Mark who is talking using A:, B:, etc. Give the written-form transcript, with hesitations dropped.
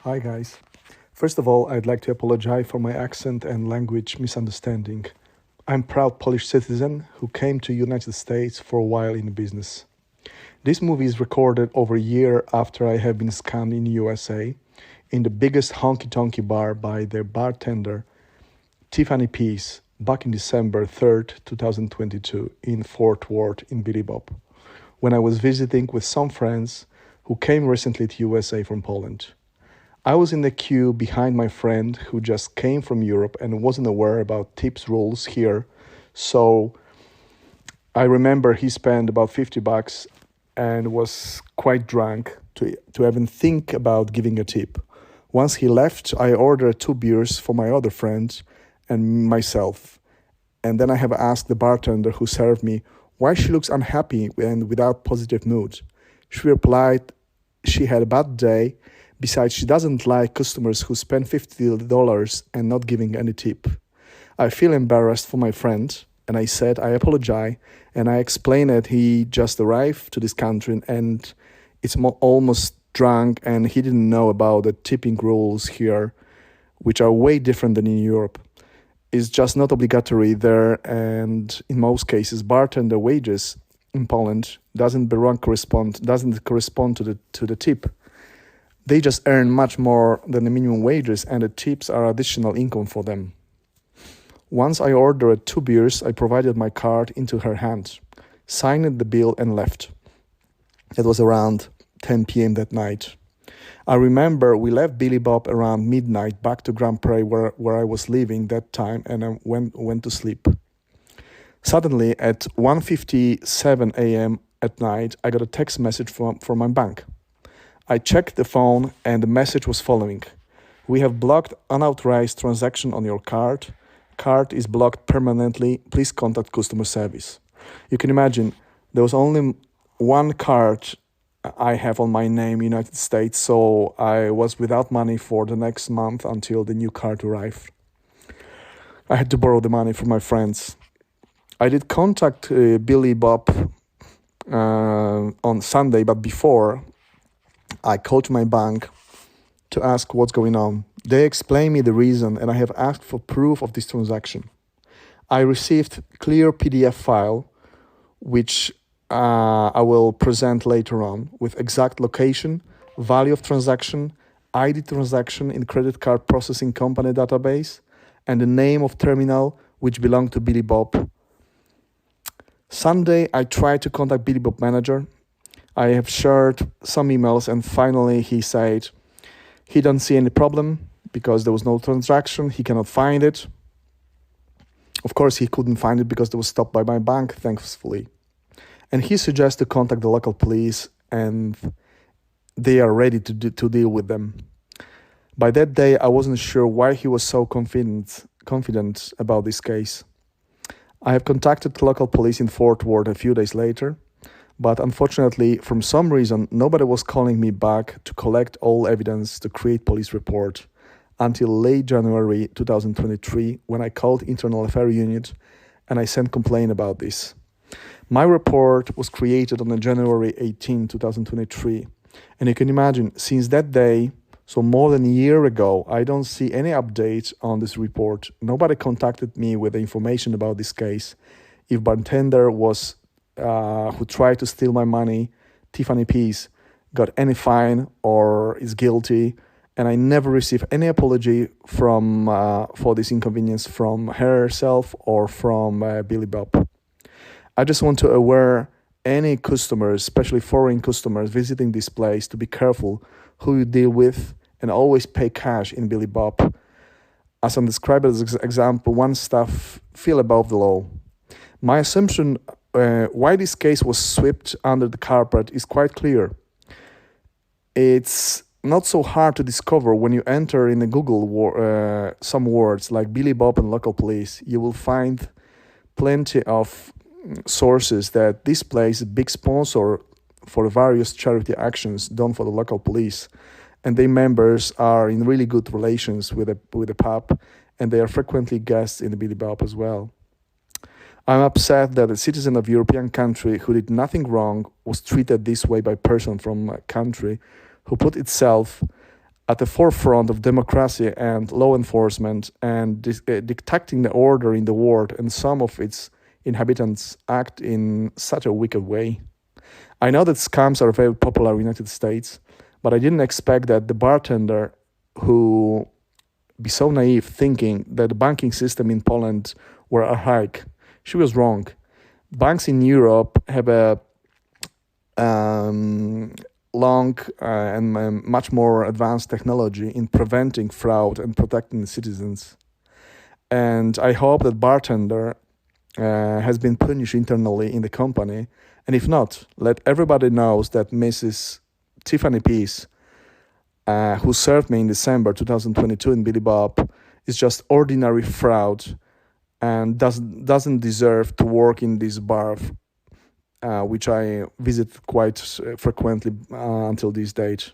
A: Hi guys. First of all, I'd like to apologize for my accent and language misunderstanding. I'm a proud Polish citizen who came to United States for a while in business. This movie is recorded over a year after I have been scammed in USA in the biggest Honky Tonk bar by their bartender Tiffany Peace back in December 3rd, 2022 in Fort Worth in Billy Bob when I was visiting with some friends who came recently to USA from Poland. I was in the queue behind my friend who just came from Europe and wasn't aware about tips rules here. So I remember he spent about $50 and was quite drunk to even think about giving a tip. Once he left, I ordered 2 beers for my other friend and myself. And then I have asked the bartender who served me why she looks unhappy and without positive mood. She replied she had a bad day. Besides, she doesn't like customers who spend $50 and not giving any tip. I feel embarrassed for my friend, and I said I apologize, and I explained that he just arrived to this country and it's almost drunk, and he didn't know about the tipping rules here, which are way different than in Europe. It's just not obligatory there, and in most cases, bartender wages in Poland doesn't correspond to the tip. They just earn much more than the minimum wages, and the tips are additional income for them. Once I ordered 2 beers, I provided my card into her hand, signed the bill, and left. It was around 10 p.m. that night. I remember we left Billy Bob around midnight back to Grand Prairie where I was living that time, and I went to sleep. Suddenly, at 1:57 a.m. at night, I got a text message from my bank. I checked the phone and the message was following. We have blocked unauthorized transaction on your card. Card is blocked permanently. Please contact customer service. You can imagine there was only one card I have on my name, United States, so I was without money for the next month until the new card arrived. I had to borrow the money from my friends. I did contact Billy Bob on Sunday, but before I called my bank to ask what's going on. They explained me the reason, and I have asked for proof of this transaction. I received clear PDF file, which I will present later on, with exact location, value of transaction, ID transaction in credit card processing company database, and the name of terminal which belonged to Billy Bob. Sunday, I tried to contact Billy Bob manager. I have shared some emails, and finally he said he don't see any problem because there was no transaction. He cannot find it. Of course, he couldn't find it because it was stopped by my bank, thankfully. And he suggests to contact the local police, and they are ready to deal with them. By that day, I wasn't sure why he was so confident about this case. I have contacted the local police in Fort Worth a few days later, but unfortunately, from some reason, nobody was calling me back to collect all evidence to create police report until late January 2023, when I called Internal Affairs Unit and I sent complaint about this. My report was created on January 18, 2023, and you can imagine, since that day, so more than a year ago, I don't see any update on this report. Nobody contacted me with the information about this case. If bartender was who tried to steal my money, Tiffany Peace, got any fine or is guilty, and I never received any apology from for this inconvenience from herself or from Billy Bob. I just want to aware any customers, especially foreign customers visiting this place, to be careful who you deal with and always pay cash in Billy Bob. As I described as an example, one staff feel above the law. My assumption why this case was swept under the carpet is quite clear. It's not so hard to discover when you enter in the Google some words like Billy Bob and local police. You will find plenty of sources that this place is a big sponsor for various charity actions done for the local police, and their members are in really good relations with the pub, and they are frequently guests in the Billy Bob as well. I'm upset that a citizen of a European country who did nothing wrong was treated this way by a person from a country who put itself at the forefront of democracy and law enforcement and dictating the order in the world, and some of its inhabitants act in such a wicked way. I know that scams are very popular in the United States, but I didn't expect that the bartender who be so naive thinking that the banking system in Poland were archaic. She was wrong. Banks in Europe have a long and much more advanced technology in preventing fraud and protecting the citizens. And I hope that bartender has been punished internally in the company. And if not, let everybody knows that Mrs. Tiffany Peace, who served me in December 2022 in Billy Bob, is just ordinary fraud and doesn't deserve to work in this bar, which I visit quite frequently until this date.